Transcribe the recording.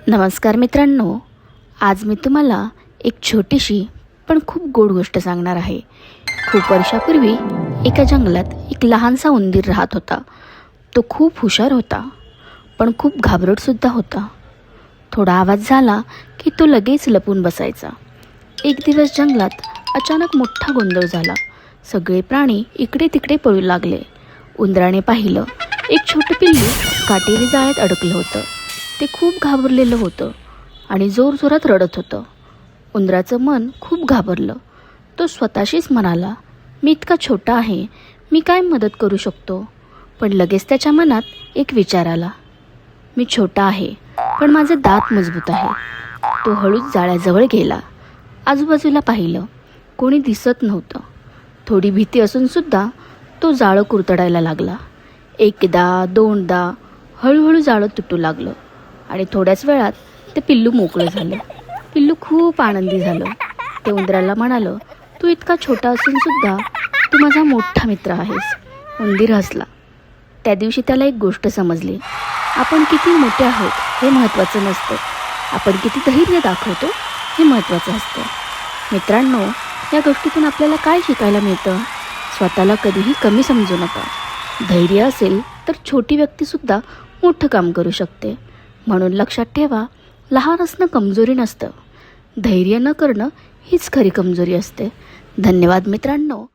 नमस्कार मित्रांनो, आज मी तुम्हाला एक छोटीशी पण खूप गोड गोष्ट सांगणार आहे. खूप वर्षापूर्वी एका जंगलात एक लहानसा उंदीर राहत होता. तो खूप हुशार होता, पण खूप घाबरटसुद्धा होता. थोडा आवाज झाला की तो लगेच लपून बसायचा. एक दिवस जंगलात अचानक मोठा गोंधळ झाला. सगळे प्राणी इकडे तिकडे पळू लागले. उंदराने पाहिलं, एक छोटं पिल्लू काटेरी जाळ्यात अडकलं होतं. ते खूप घाबरलेलं होतं आणि जोरजोरात रडत होतं. उंदराचं मन खूप घाबरलं. तो स्वतःशीच म्हणाला, मी इतका छोटा आहे, मी काय मदत करू शकतो. पण लगेच त्याच्या मनात एक विचार आला, मी छोटा आहे पण माझे दात मजबूत आहे. तो हळूच जाळ्याजवळ गेला. आजूबाजूला पाहिलं, कोणी दिसत नव्हतं. थोडी भीती असूनसुद्धा तो जाळं कुरतडायला लागला. एकदा दोनदा हळूहळू जाळं तुटू लागलं आणि थोड्याच वेळात ते पिल्लू मोकळं झालं. पिल्लू खूप आनंदी झालं. ते उंदराला म्हणालं, तू इतका छोटा असूनसुद्धा तू माझा मोठा मित्र आहेस. उंदीर हसला. त्या दिवशी त्याला एक गोष्ट समजली, आपण किती मोठे आहोत हे महत्त्वाचं नसतं, आपण किती धैर्य दाखवतो हे महत्त्वाचं असतं. मित्रांनो, या गोष्टीतून आपल्याला काय शिकायला मिळतं? स्वतःला कधीही कमी समजू नका. धैर्य असेल तर छोटी व्यक्तीसुद्धा मोठं काम करू शकते. म्हणून लक्षात ठेवा, लहान असणं कमजोरी नसतं, धैर्य न करणं हीच खरी कमजोरी असते. धन्यवाद मित्रांनो.